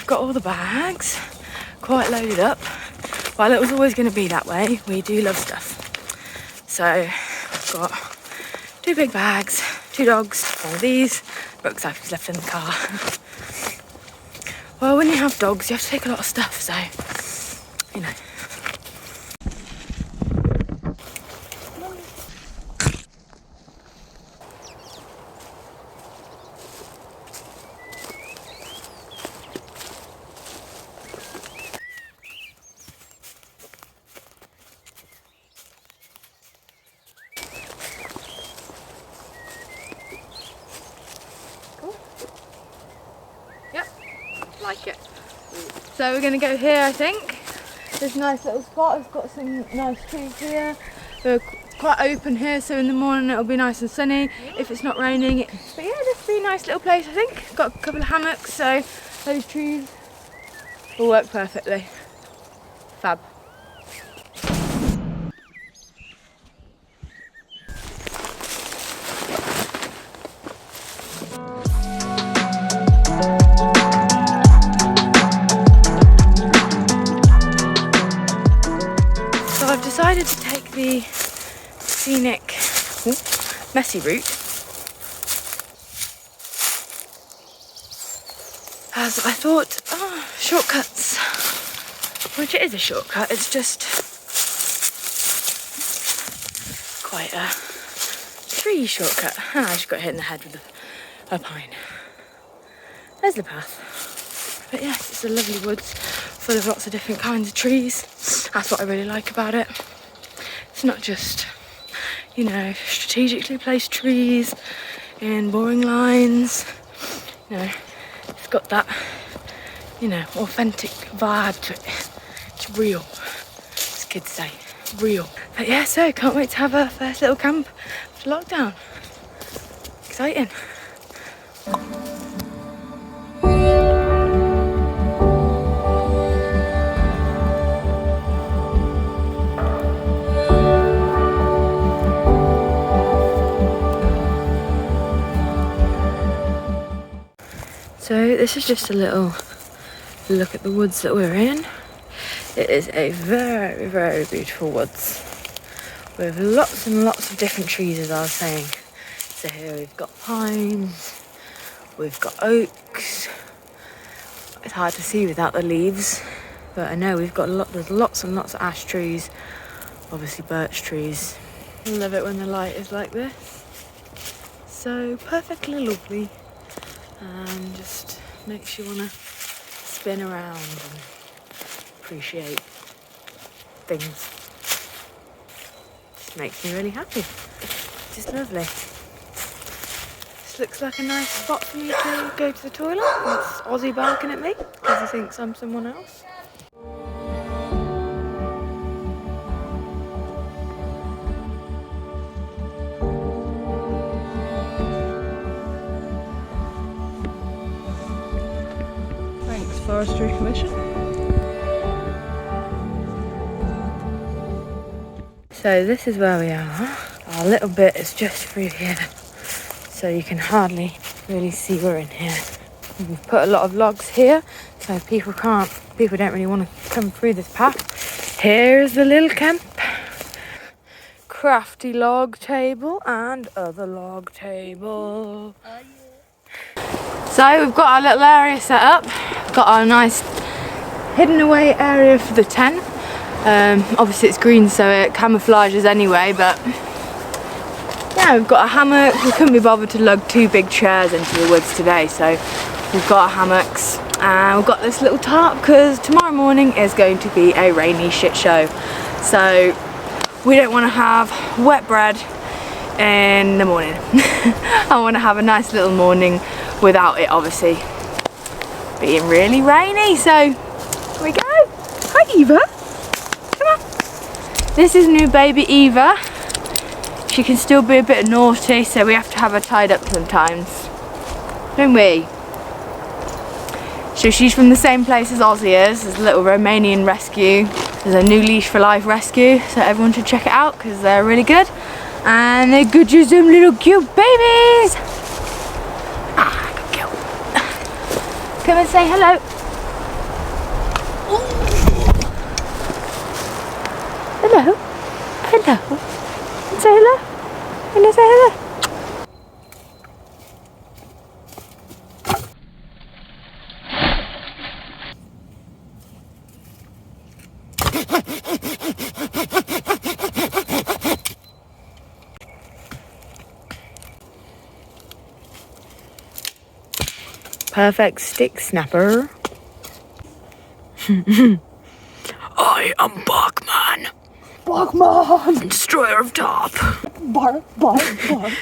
I've got all the bags quite loaded up. While it was always going to be that way, we do love stuff. So I've got 2 big bags, 2 dogs, one of these, rucksack is left in the car. Well, when you have dogs, you have to take a lot of stuff, so, you know. Like it. So we're going to go here, I think. There's a nice little spot. It's got some nice trees here. They're quite open here, so in the morning it'll be nice and sunny if it's not raining. But yeah, this will be a nice little place, I think. Got a couple of hammocks, so those trees will work perfectly. Fab. I've decided to take the scenic, messy route, as I thought, shortcuts, which it is a shortcut, it's just quite a tree shortcut. And I just got hit in the head with a pine. There's the path. But yes, it's a lovely woods full of lots of different kinds of trees. That's what I really like about it. It's not just, you know, strategically placed trees in boring lines. You know, it's got that, you know, authentic vibe to it. It's real, as kids say, real. But yeah, so can't wait to have our first little camp after lockdown. Exciting. So this is just a little look at the woods that we're in. It is a very, very beautiful woods with lots and lots of different trees, as I was saying. So here we've got pines, we've got oaks. It's hard to see without the leaves, but I know we've got there's lots and lots of ash trees, obviously birch trees. I love it when the light is like this. So perfectly lovely. And just makes you want to spin around and appreciate things. Just makes me really happy. Just lovely. This looks like a nice spot for me to go to the toilet. That's Ozzie barking at me because he thinks I'm someone else. Forestry Commission. So this is where we are. Our little bit is just through here, so you can hardly really see we're in here. We've put a lot of logs here, so people don't really want to come through this path. Here's the little camp. Crafty log table and other log table. So we've got our little area set up. Got our nice hidden away area for the tent. Obviously it's green, so it camouflages anyway, but yeah, we've got a hammock. We couldn't be bothered to lug 2 big chairs into the woods today, so we've got our hammocks and we've got this little tarp because tomorrow morning is going to be a rainy shit show. So we don't want to have wet bread in the morning. I want to have a nice little morning without it obviously being really rainy. So here we go. Hi Eva, come on. This is new baby Eva. She can still be a bit naughty, so we have to have her tied up sometimes, don't we? So she's from the same place as Ozzie is. There's a little Romanian rescue. There's a New Leash for Life rescue, so everyone should check it out because they're really good. And they're good to some little cute babies. Ah, cute. Come and say hello. Hello. Hello. Say hello. Hello, say hello. Perfect stick snapper. I am Barkman. Barkman! Destroyer of Tarp. Bark, bark, bark.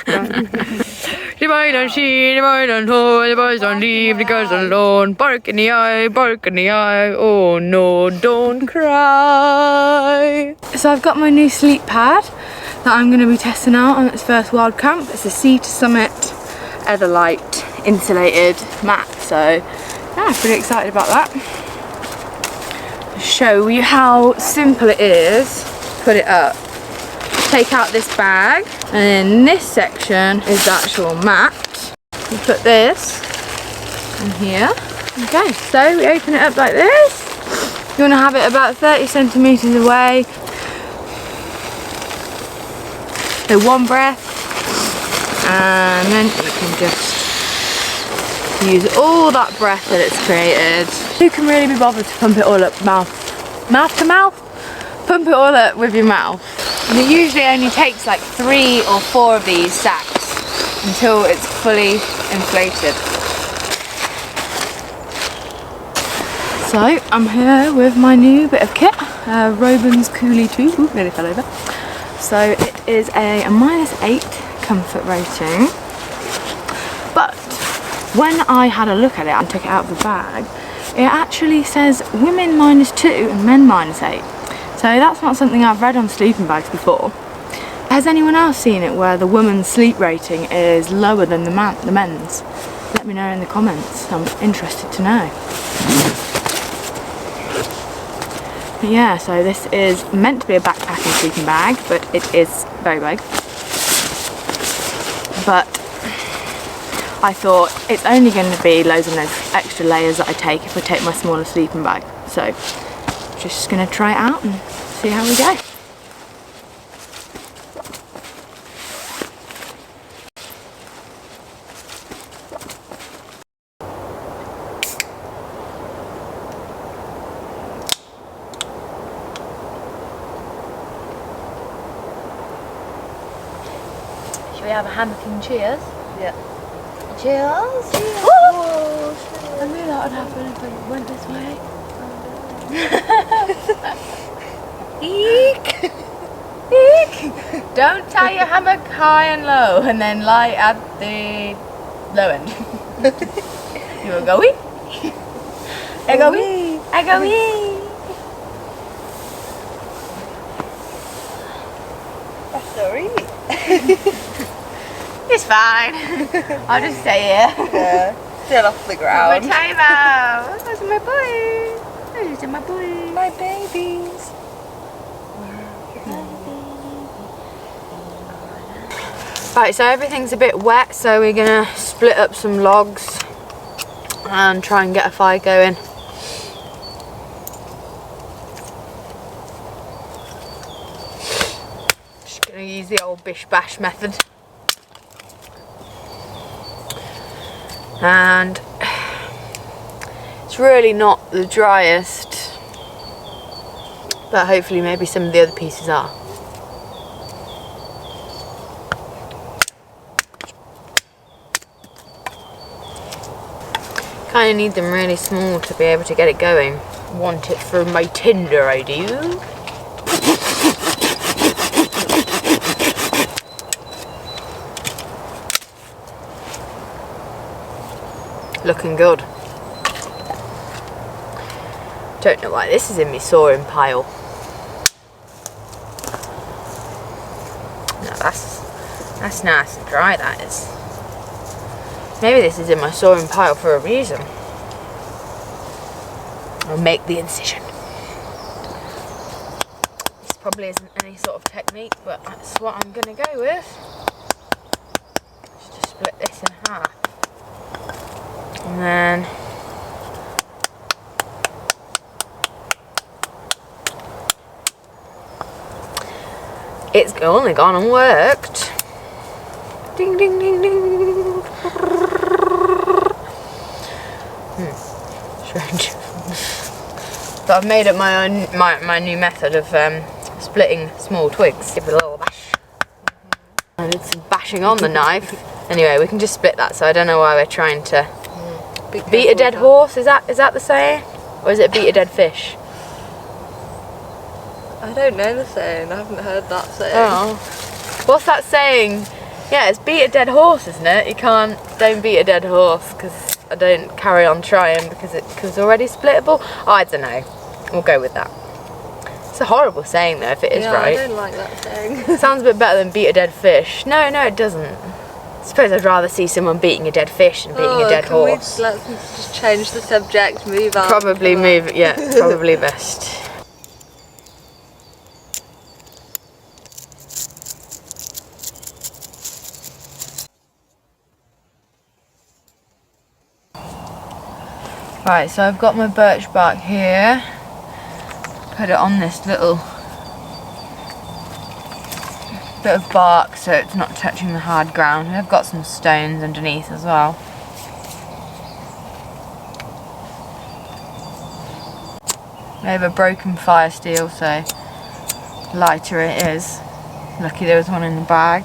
The boy don't see, the boy don't hold, the boys don't leave the girls alone. Bark in the eye, oh no, don't cry. So I've got my new sleep pad that I'm going to be testing out on its first wild camp. It's a Sea to Summit Everlight insulated mat, so yeah, I'm pretty excited about that. Show you how simple it is to put it up. Take out this bag, and in this section is the actual mat. You put this in here. Okay, so we open it up like this. You want to have it about 30 centimeters away. So one breath, and then you can just use all that breath that it's created. You can really be bothered to pump it all up mouth to mouth. Pump it all up with your mouth. And it usually only takes like 3 or 4 of these sacks until it's fully inflated. So I'm here with my new bit of kit, Robin's Coolie 2. Ooh, nearly fell over. So it is a -8 comfort rating. But when I had a look at it and took it out of the bag, it actually says women -2 and men -8. So that's not something I've read on sleeping bags before. Has anyone else seen it where the woman's sleep rating is lower than the men's? Let me know in the comments. I'm interested to know. But yeah, so this is meant to be a backpacking sleeping bag, but it is very big. But I thought it's only going to be loads and loads of extra layers that I take if I take my smaller sleeping bag. So just going to try it out and see how we go. Should we have a hammock and cheers? Yeah. Cheers! Cheers! I knew that would happen if I went this way. Eek! Eek! Don't tie your hammock high and low and then lie at the low end. You will go wee. I go wee. I go wee. That's alright. It's fine. I'll just stay here. Yeah. Still off the ground. My time out. Those are my boys. Those are my boys. My babies. Right, so everything's a bit wet, so we're gonna split up some logs and try and get a fire going. Just gonna use the old bish bash method. And it's really not the driest, but hopefully maybe some of the other pieces are. Kind of need them really small to be able to get it going. Want it for my Tinder, I do. Looking good. Don't know why this is in my sawing pile. No, that's nice and dry, that is. Maybe this is in my sawing pile for a reason. I'll make the incision. This probably isn't any sort of technique, but that's what I'm gonna go with. Just to split this in half. And then It's only gone and worked. Ding ding ding ding. Strange. So I've made up my own my new method of splitting small twigs. Give it a little bash. I did some bashing on the knife. Anyway, we can just split that. So I don't know why we're trying to beat a dead horse. Is that the saying, or is it beat a dead fish? I don't know the saying. I haven't heard that saying. Oh, what's that saying? Yeah, it's beat a dead horse, isn't it? You don't beat a dead horse, because I don't carry on trying because it's already splittable. Oh, I don't know. We'll go with that. It's a horrible saying though, if it is right. I don't like that saying. Sounds a bit better than beat a dead fish. No, it doesn't. I suppose I'd rather see someone beating a dead fish than beating a dead horse. Let's just change the subject, move on. Probably move, yeah, probably best. Right, so I've got my birch bark here. Put it on this little bit of bark so it's not touching the hard ground. I've got some stones underneath as well. I have a broken fire steel, so lighter it is. Lucky there was one in the bag.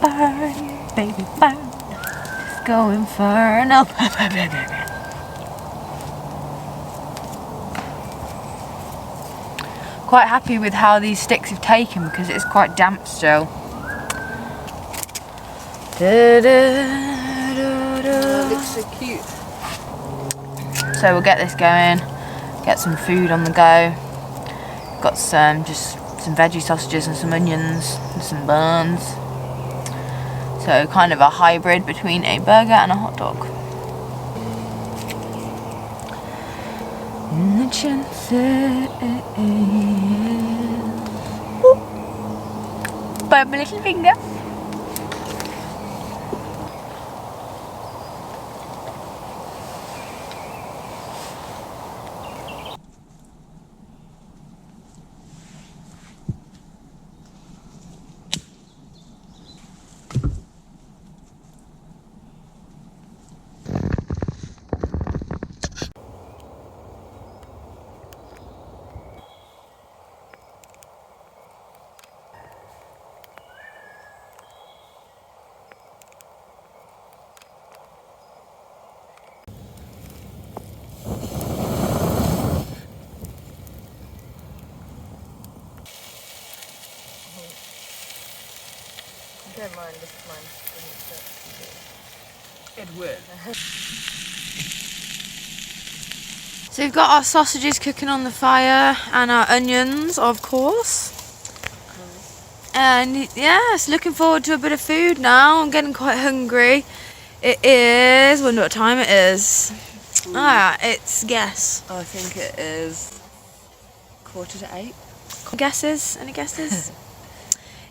Burn, baby, burn. Just go infernal. Quite happy with how these sticks have taken because it's quite damp still. That looks so cute. So we'll get this going, get some food on the go. Got some veggie sausages and some onions and some buns. So kind of a hybrid between a burger and a hot dog. And the chances. By my little finger. Don't mind if mine It would. So we've got our sausages cooking on the fire and our onions, of course. And yes, looking forward to a bit of food now. I'm getting quite hungry. It is, wonder what time it is. It's guess. I think it is 7:45. Guesses? Any guesses?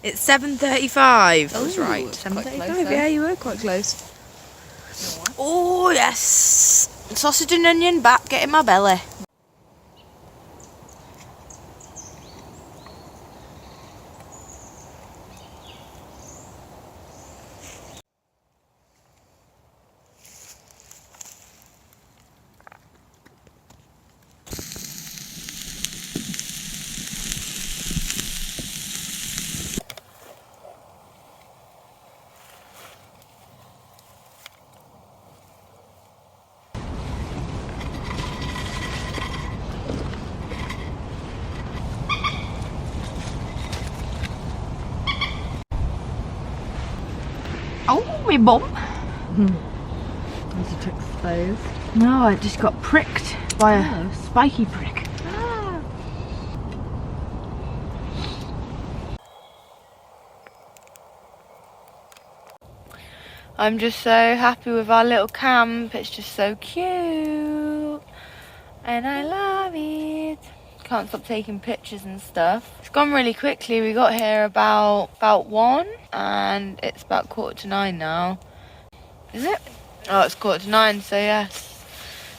It's 7:35. I was right. It's quite 7:35. close, Yeah, you were quite close. Oh yes, sausage and onion back, get in my belly. me bum. Was it exposed? No, I just got pricked by a spiky prick. I'm just so happy with our little camp. It's just so cute. And I love it. Can't stop taking pictures and stuff. It's gone really quickly. We got here about 1 and it's about 8:45 now. Is it? Oh, it's 8:45, so yes.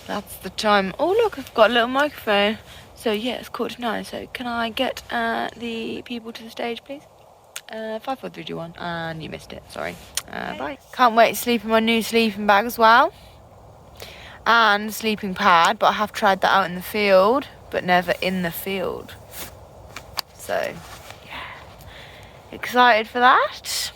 That's the time. Oh look, I've got a little microphone. So yeah, it's 8:45. So can I get the people to the stage, please? 5, 4, 3, 2, 1. And you missed it, sorry. Bye. Can't wait to sleep in my new sleeping bag as well. And sleeping pad, but I have tried that out in the field, but never in the field. So, yeah. Excited for that.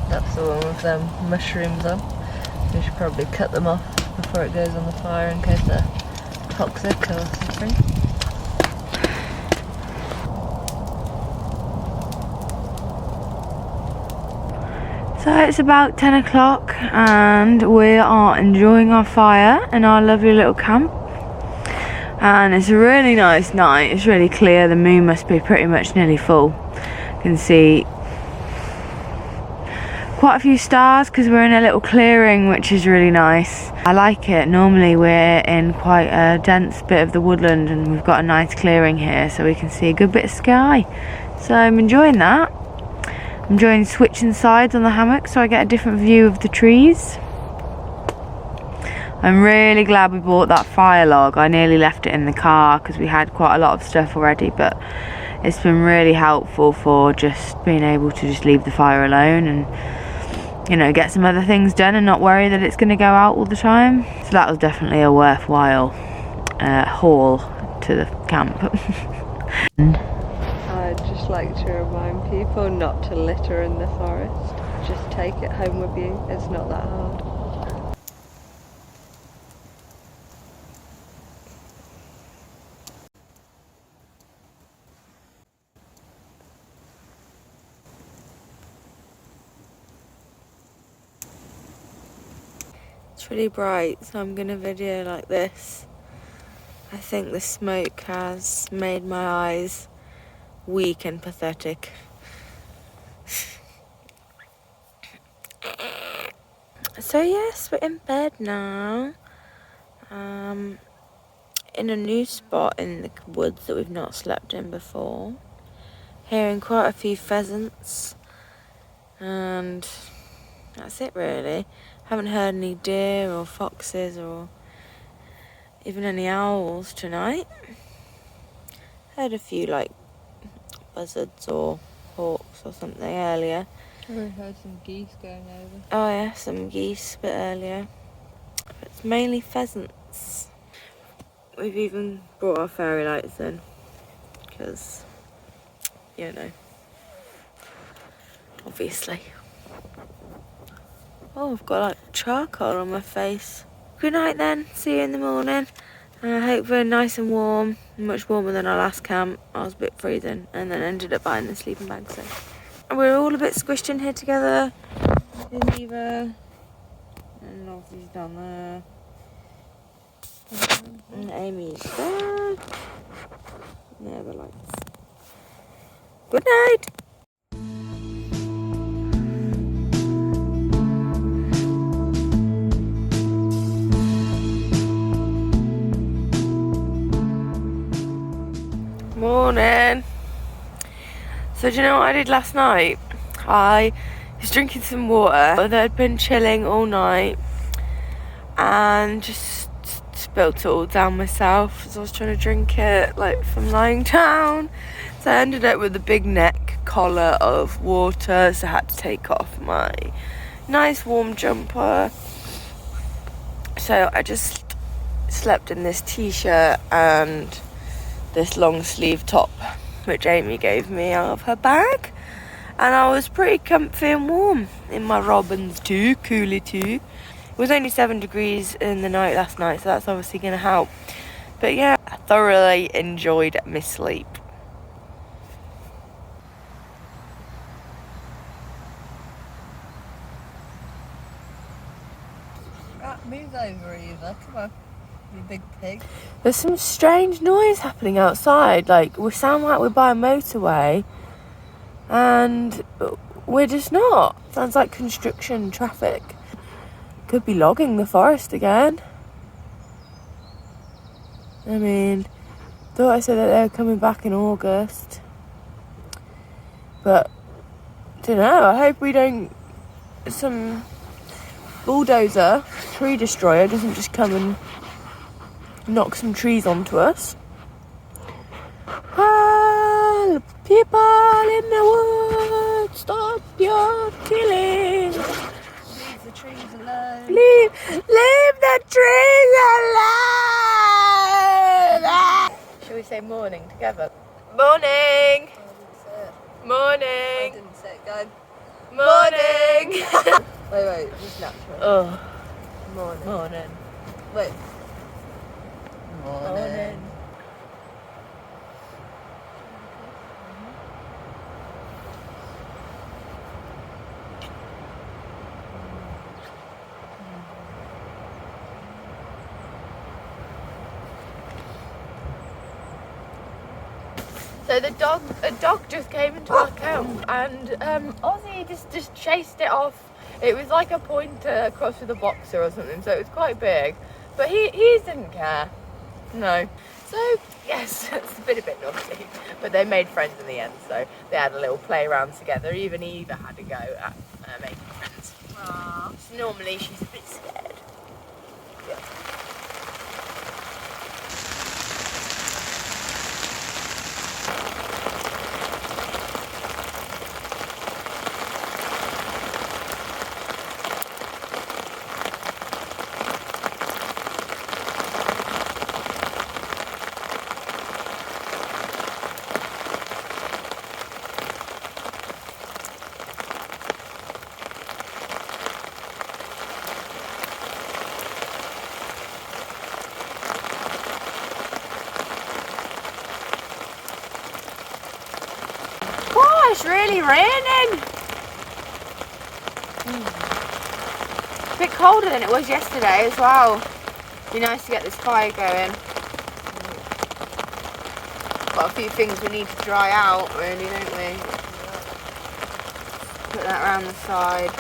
That's the one with them mushrooms on. We should probably cut them off before it goes on the fire in case they're toxic or something. So it's about 10 o'clock and we are enjoying our fire in our lovely little camp. And it's a really nice night. It's really clear. The moon must be pretty much nearly full. You can see quite a few stars because we're in a little clearing, which is really nice. I like it. Normally we're in quite a dense bit of the woodland and we've got a nice clearing here so we can see a good bit of sky. So I'm enjoying that. I'm enjoying switching sides on the hammock so I get a different view of the trees. I'm really glad we bought that fire log. I nearly left it in the car because we had quite a lot of stuff already, but it's been really helpful for just being able to just leave the fire alone and, you know, get some other things done and not worry that it's going to go out all the time. So that was definitely a worthwhile haul to the camp. I'd just like to remind people not to litter in the forest. Just take it home with you. It's not that hard. It's really bright, so I'm gonna video like this. I think the smoke has made my eyes weak and pathetic. So yes, we're in bed now. In a new spot in the woods that we've not slept in before. Hearing quite a few pheasants. And that's it really. Haven't heard any deer or foxes or even any owls tonight. Heard a few like buzzards or hawks or something earlier. We heard some geese going over. Oh yeah, some geese a bit earlier. But it's mainly pheasants. We've even brought our fairy lights in because, you know, obviously. Oh, I've got like charcoal on my face. Good night then, see you in the morning. I hope we're nice and warm, much warmer than our last camp. I was a bit freezing and then ended up buying the sleeping bag. So we're all a bit squished in here together. There's Eva and Ozzie's down there. And Amy's there. There are the lights. Good night. So do you know what I did last night? I was drinking some water that had been chilling all night and just spilt it all down myself as I was trying to drink it, like from lying down. So I ended up with a big neck collar of water, so I had to take off my nice warm jumper. So I just slept in this t-shirt and this long sleeve top which Amy gave me out of her bag, and I was pretty comfy and warm in my Robins too, coolie too. It was only 7 degrees in the night last night, so that's obviously going to help. But yeah, I thoroughly enjoyed my sleep. Right, move over, Eva. Come on, you big pig. There's some strange noise happening outside. Like, we sound like we're by a motorway, and we're just not. Sounds like construction traffic. Could be logging the forest again. I mean, thought I said that they were coming back in August, but don't know. I hope we don't. Some bulldozer, tree destroyer, doesn't just come and knock some trees onto us. Help! People in the woods, stop your killing! Leave the trees alone. Leave the trees alone! Shall we say morning together? Morning! I didn't say it. I Morning! didn't say it. Go. Morning! Wait, just natural. Oh, Morning. morning. Wait. Morning. So a dog just came into our camp, and Ozzie just chased it off. It was like a pointer crossed with a boxer or something, so it was quite big. But he didn't care. No. So yes, it's been a bit naughty, but they made friends in the end. So they had a little play around together. Even Eva had a go at making friends. Aww. So normally she's a bit scared. Yeah. Oh, it's really raining. A bit colder than it was yesterday as well. Be nice to get this fire going. Got a few things we need to dry out, really, don't we? Put that around the side.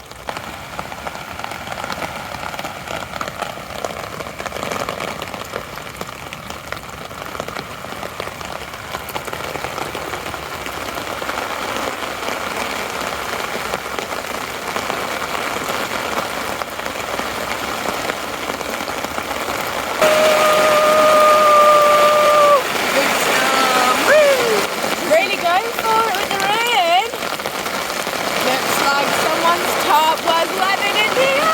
Really going for it with the rain. Looks like someone's tarp was weathered in the air.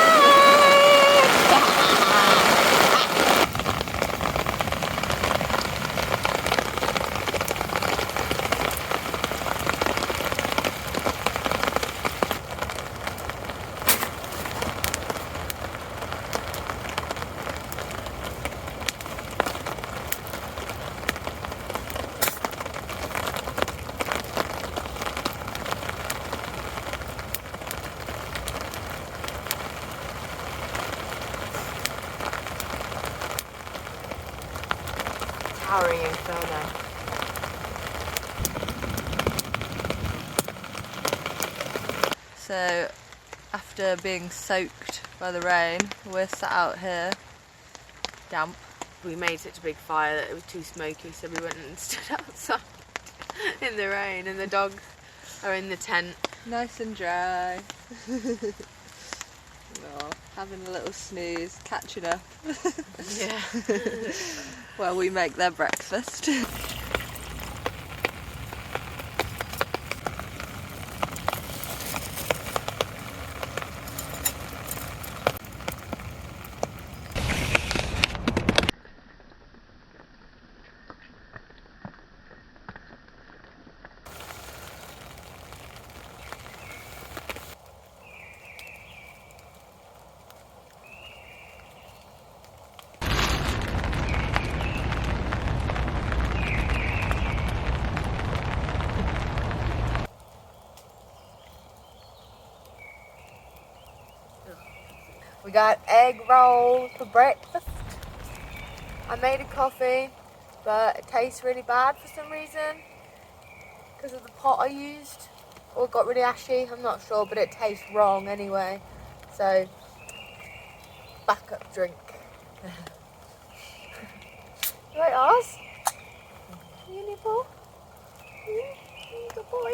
Towering inferno. So, after being soaked by the rain, we're sat out here, damp. We made such a big fire that it was too smoky, so we went and stood outside in the rain, and the dogs are in the tent. Nice and dry. Oh, having a little snooze, catching up. Yeah. While we make their breakfast. We got egg rolls for breakfast. I made a coffee, but it tastes really bad for some reason because of the pot I used, or it got really ashy. I'm not sure, but it tastes wrong anyway. So, backup drink. Right, Oz? You nipple? Good boy.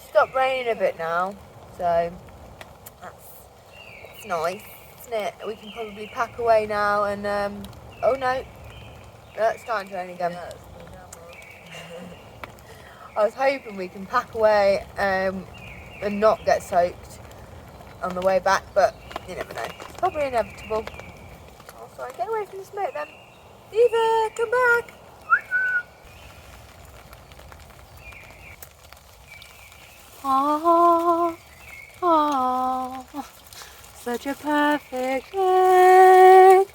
Stopped raining a bit now, so it's nice, isn't it? We can probably pack away now and oh no, it's starting to rain again. I was hoping we can pack away and not get soaked on the way back, but you never know. It's probably inevitable. Oh, sorry, get away from the smoke then. Eva, come back. Oh, oh, such a perfect egg.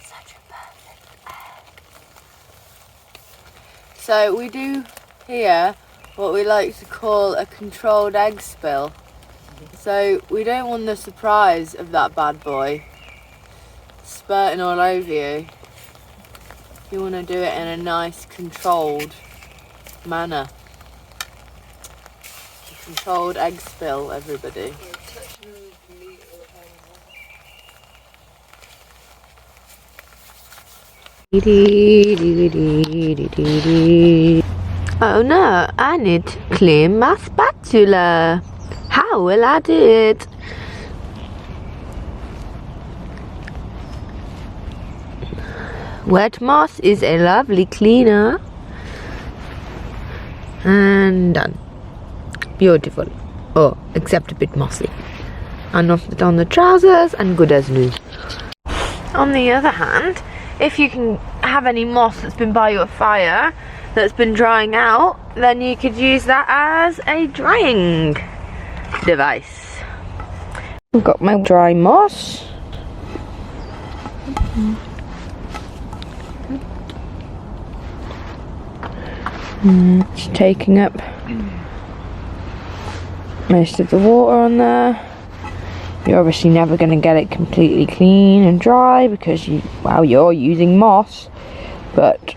Such a perfect egg. So we do here what we like to call a controlled egg spill. So we don't want the surprise of that bad boy spurting all over you. You want to do it in a nice controlled manner. Controlled egg spill, everybody. Oh no, I need to clean my spatula. How will I do it? Wet moss is a lovely cleaner. And done. Beautiful. Oh, except a bit mossy. I knocked it on the trousers and good as new. On the other hand, if you can have any moss that's been by your fire that's been drying out, then you could use that as a drying device. I've got my dry moss. It's taking up most of the water on there. You're obviously never going to get it completely clean and dry because you're using moss, but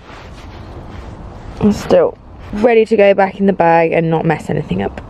I'm still ready to go back in the bag and not mess anything up.